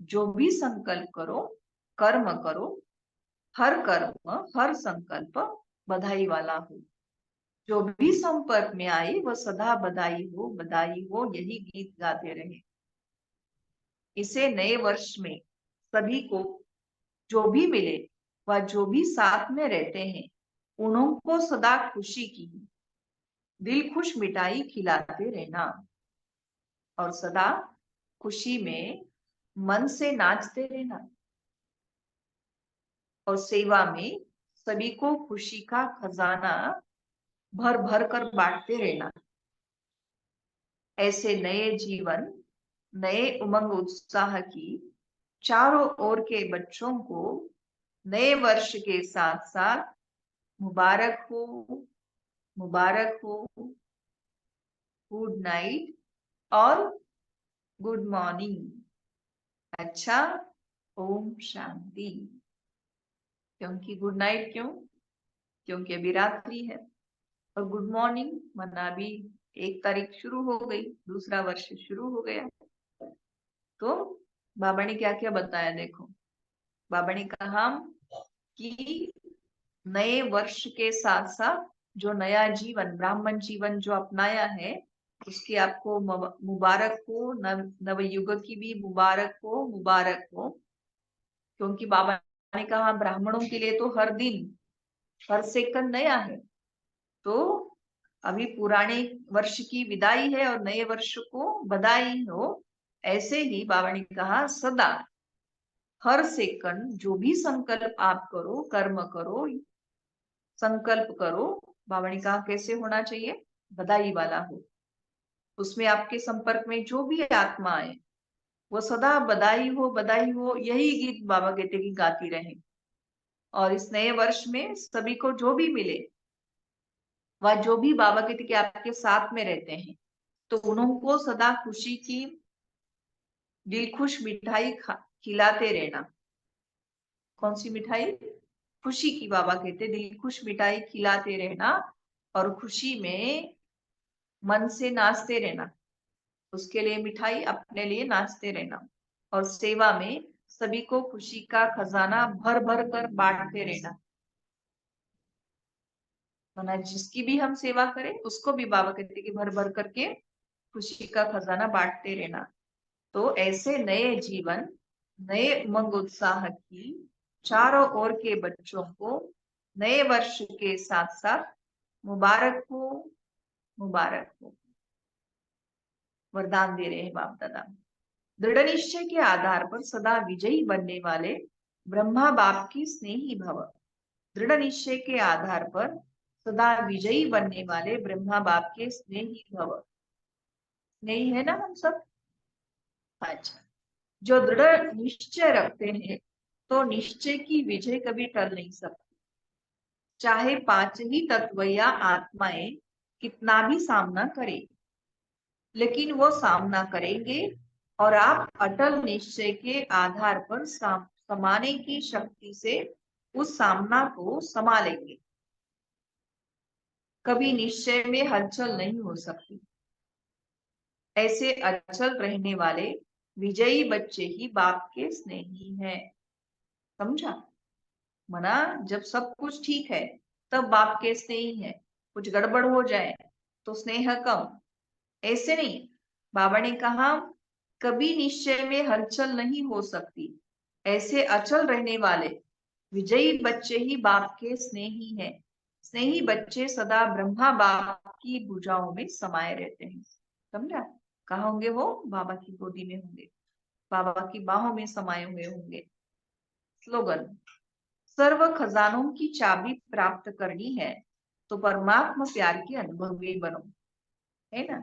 जो भी संकल्प करो, कर्म करो, हर कर्म हर संकल्प बधाई वाला हो। जो भी संपर्क में आए वह सदा बधाई हो, यही गीत गाते रहे। इसे नए वर्ष में सभी को जो भी मिले वह जो भी साथ में रहते हैं, उनको सदा खुशी की दिल खुश मिठाई खिलाते रहना और सदा खुशी में मन से नाचते रहना और सेवा में सभी को खुशी का खजाना भर भर कर बांटते रहना। ऐसे नए जीवन, नए उमंग उत्साह की चारों ओर के बच्चों को नए वर्ष के साथ साथ मुबारक हो, मुबारक हो, गुड नाइट और गुड मॉर्निंग। अच्छा, ओम शांति। क्योंकि गुड नाइट क्यों? क्योंकि अभी रात्रि है। और गुड मॉर्निंग वरना अभी 1 तारीख शुरू हो गई, दूसरा वर्ष शुरू हो गया। तो बाबा ने क्या क्या बताया देखो। बाबा ने कहा कि नए वर्ष के साथ साथ जो नया जीवन, ब्राह्मण जीवन जो अपनाया है, उसकी आपको मुबारक हो, नव युग की भी मुबारक हो, मुबारक हो। क्योंकि बाबा ने कहा ब्राह्मणों के लिए तो हर दिन, हर सेकंड नया है। तो अभी पुराने वर्ष की विदाई है और नए वर्ष को बधाई हो। ऐसे ही बाबा ने कहा सदा, हर सेकंड जो भी संकल्प आप करो, कर्म करो, संकल्प करो, बाबा ने कहा कैसे होना चाहिए? बधाई वाला हो। उसमें आपके संपर्क में जो भी आत्मा आए वो सदा बधाई हो, यही गीत बाबा कहते कि गाती रहे। और इस नए वर्ष में सभी को जो भी मिले, वह जो भी बाबा कहते कि आपके साथ में रहते हैं, तो उनको सदा खुशी की दिल खुश मिठाई खिलाते रहना। कौन सी मिठाई? खुशी की। बाबा कहते दिल खुश मिठाई खिलाते रहना और खुशी में मन से नाचते रहना। उसके लिए मिठाई, अपने लिए नाचते रहना। और सेवा में सभी को खुशी का खजाना भर भर कर बांटते रहना। वरना जिसकी भी हम सेवा करें उसको भी बाबा कहते कि भर भर करके खुशी का खजाना बांटते रहना। तो ऐसे नए जीवन, नए उमंग उत्साह की चारों ओर के बच्चों को नए वर्ष के साथ साथ मुबारक हो, मुबारक हो। वरदान दे रहे हैं बाप दादा। दृढ़ निश्चय के आधार पर सदा विजयी बनने वाले ब्रह्मा बाप की स्नेही भव। दृढ़ निश्चय के आधार पर सदा विजयी बनने वाले ब्रह्मा बाप के स्नेही भव। स्नेही है ना हम सब? अच्छा, जो दृढ़ निश्चय रखते हैं तो निश्चय की विजय कभी टल नहीं सकती। चाहे 5 ही तत्व या आत्माएं कितना भी सामना करें, लेकिन वो सामना करेंगे और आप अटल निश्चय के आधार पर समाने की शक्ति से उस सामना को संभालेंगे। कभी निश्चय में हलचल नहीं हो सकती। ऐसे अचल रहने वाले विजयी बच्चे ही बाप के स्नेही हैं। समझा? मना जब सब कुछ ठीक है तब बाप के स्नेही है, कुछ गड़बड़ हो जाए तो स्नेह कम। ऐसे नहीं। बाबा ने कहा कभी निश्चय में हलचल नहीं हो सकती। ऐसे अचल रहने वाले विजयी बच्चे ही बाप के स्नेही हैं। स्नेही बच्चे सदा ब्रह्मा बाप की भुजाओं में समाये रहते हैं। समझा? कहाँ होंगे वो? बाबा की गोदी में होंगे, बाबा की बाहों में समाये हुए होंगे। स्लोगन, सर्व खजानों की चाबी प्राप्त करनी है तो परमात्मा प्यार के अनुभवी बनो। है ना?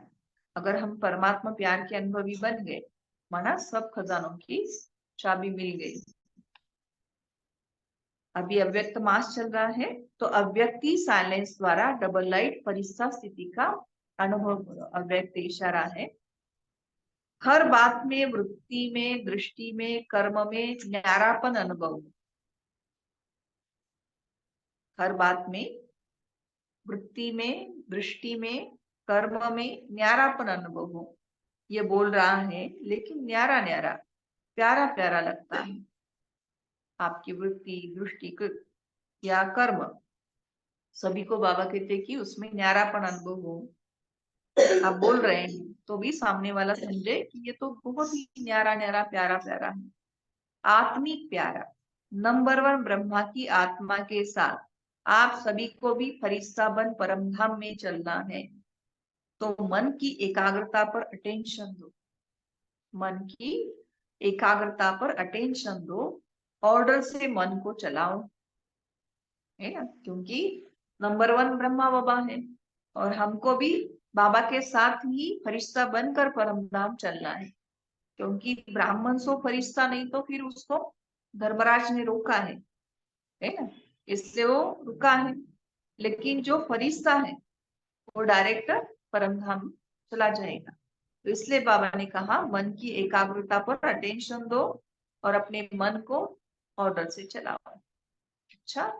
अगर हम परमात्मा प्यार के अनुभवी बन गए, माना सब खजानों की चाबी मिल गई। अभी अव्यक्त मास चल रहा है, तो अव्यक्ति साइलेंस द्वारा डबल लाइट परिस्था स्थिति का अनुभव करो। अव्यक्त इशारा है। हर बात में, वृत्ति में, दृष्टि में, कर्म में न्यारापन अनुभव। हर बात में, वृत्ति में, दृष्टि में, कर्म में न्यारापन अनुभव हो। ये बोल रहा है लेकिन न्यारा न्यारा, प्यारा प्यारा लगता है। आपकी वृत्ति, दृष्टि या कर्म, सभी को बाबा कहते कि उसमें न्यारापन अनुभव हो। आप बोल रहे हैं तो भी सामने वाला समझे कि ये तो बहुत ही न्यारा न्यारा, प्यारा प्यारा है। आत्मिक प्यारा। नंबर 1 ब्रह्मा की आत्मा के साथ आप सभी को भी फरिश्ता बन परमधाम में चलना है। तो मन की एकाग्रता पर अटेंशन दो। मन की एकाग्रता पर अटेंशन दो। ऑर्डर से मन को चलाओ, है ना? क्योंकि नंबर 1 ब्रह्मा बाबा है और हमको भी बाबा के साथ ही फरिश्ता बनकर परमधाम चलना है। क्योंकि ब्राह्मण सो फरिश्ता नहीं तो फिर उसको धर्मराज ने रोका है ना? इससे वो रुका है। लेकिन जो फरिश्ता है वो डायरेक्ट परमधाम चला जाएगा। तो इसलिए बाबा ने कहा मन की एकाग्रता पर अटेंशन दो और अपने मन को ऑर्डर से चलाओ। अच्छा,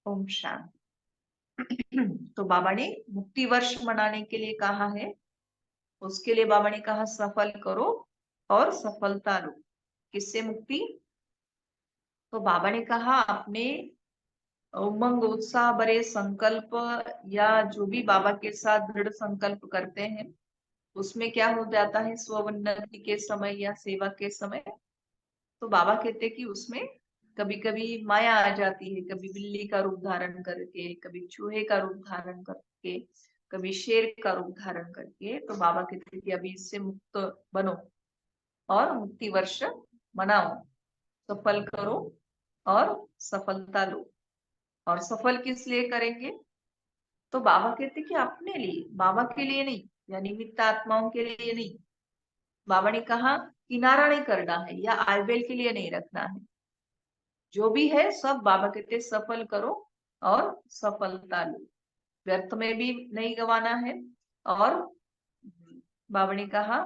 ओम शांति। तो बाबा ने मुक्ति वर्ष मनाने के लिए कहा है, उसके लिए बाबा ने कहा सफल करो और सफलता लो। किससे मुक्ति? तो बाबा ने कहा अपने उमंग उत्साह भरे संकल्प या जो भी बाबा के साथ दृढ़ संकल्प करते हैं, उसमें क्या हो जाता है स्वोन्नति के समय या सेवा के समय, तो बाबा कहते हैं कि उसमें कभी कभी माया आ जाती है, कभी बिल्ली का रूप धारण करके, कभी चूहे का रूप धारण करके, कभी शेर का रूप धारण करके। तो बाबा कहते हैं कि अभी इससे मुक्त बनो और मुक्ति वर्ष मनाओ, सफल करो और सफलता लो। और सफल किस लिए करेंगे? तो बाबा कहते कि अपने लिए, बाबा के लिए नहीं, या निमित्त आत्माओं के लिए नहीं। बाबा ने कहा किनारा नहीं करना है या आलबेल के लिए नहीं रखना है, जो भी है सब बाबा कहते सफल करो और सफलता लो, व्यर्थ में भी नहीं गवाना है। और बाबा ने कहा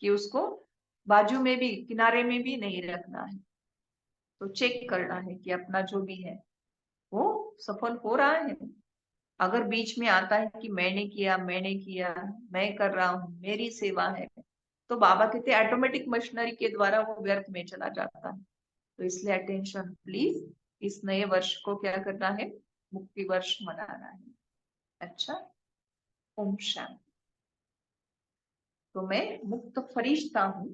कि उसको बाजू में भी, किनारे में भी नहीं रखना है। तो चेक करना है कि अपना जो भी है वो सफल हो रहा है। अगर बीच में आता है कि मैंने किया, मैं कर रहा हूँ, मेरी सेवा है, तो बाबा कहते हैं ऑटोमेटिक मशीनरी के द्वारा वो व्यर्थ में चला जाता है। तो इसलिए अटेंशन प्लीज, इस नए वर्ष को क्या करना है? मुक्ति वर्ष मनाना है। अच्छा, ओम शांति। तो मैं मुक्त फरिश्ता हूँ,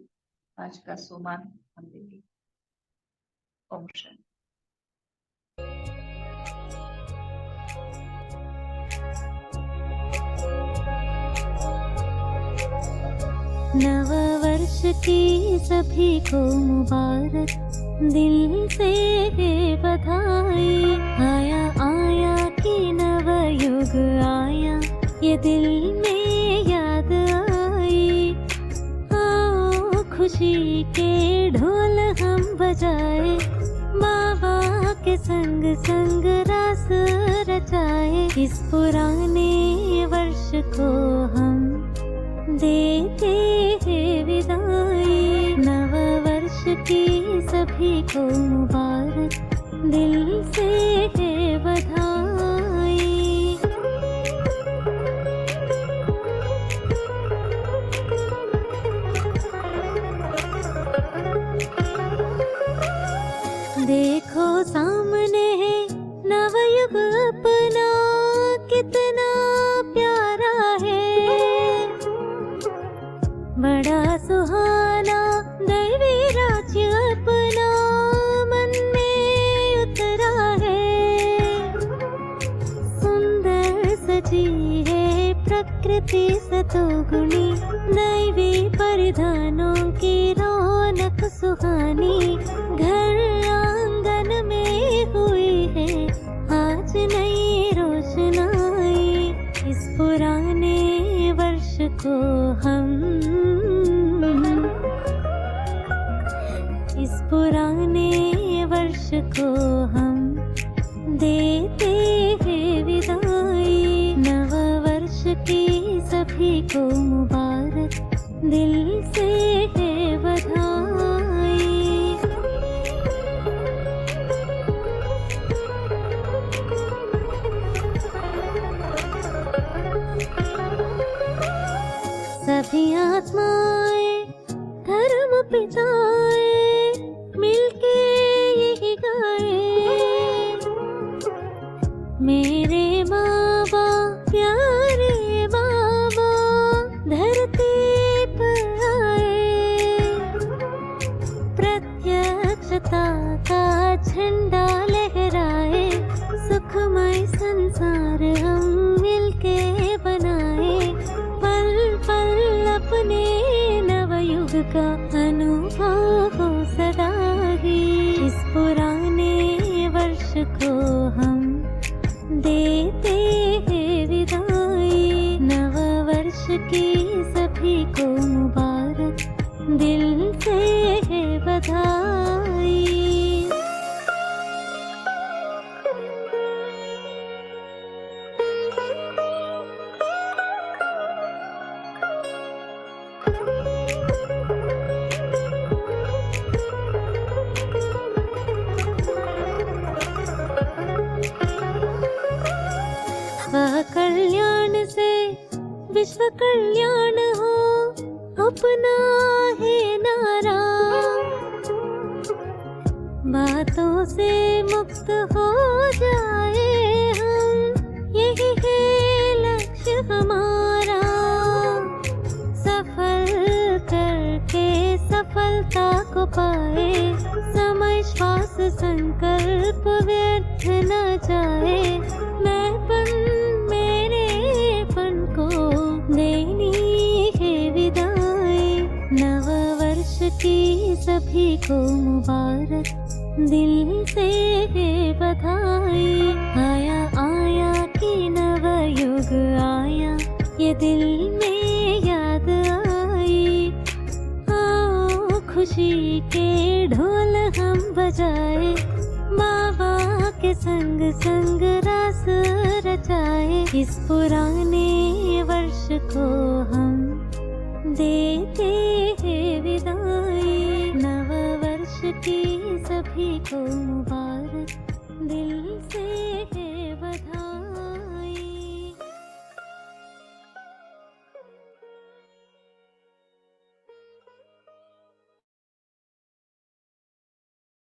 आज का सोमान हम देंगे। ओम शांति। नव वर्ष की सभी को मुबारक, दिल से है बधाई। आया आया कि नव युग आया, ये दिल में याद आई। आओ खुशी के ढोल हम बजाए, बाबा के संग संग रास रचाए। इस पुराने वर्ष को हम देते हैं विदाई। नव वर्ष की सभी को मुबारक, दिल से है बधाई। देखो सामने है नवयुग अपना, कितना प्यारा है। बड़ा सुहाना दैवी राज्य अपना मन में उतरा है। सुंदर सजी है प्रकृति सतोगुणी, दैवी परिधानों की रौनक सुहानी। घर आंगन में हुई है आज नई रोशनाई। इस पुराने वर्ष को हम, इस पुराने वर्ष को हम देते हैं विदाई। नव वर्ष की सभी को मुबारक, दिल से है बधाई। सभी आत्माएं धर्म पिताएं मिलके यही गाए। मेरे बाबा प्यारे बाबा धरती पर आए। प्रत्यक्षता का झंडा लहराए, सुखमय संसार हम मिलके बनाए। पल पल अपने नवयुग का अनुभव हो सदा ही। इस पुराने वर्ष को हम देते हैं विदाई। नव वर्ष की सभी को मुबारक, दिल से है बधाई। विश्व कल्याण हो अपना है नारा। बातों से मुक्त हो जाए हम, यही है लक्ष्य हमारा। सफल करके सफलता को पाए, समय श्वास संकल्प व्यर्थ न जाए। मैंपन मेरेपन को देनी है विदाई। नव वर्ष की सभी को मुबारक, दिल से है बधाई। आया आया कि नव युग आया, ये दिल में याद आई। आओ खुशी के ढोल हम बजाए, बाबा के संग संग रास रचाए। इस पुराने वर्ष को हम देते हैं विदाई। नव वर्ष की सभी को मुबारक।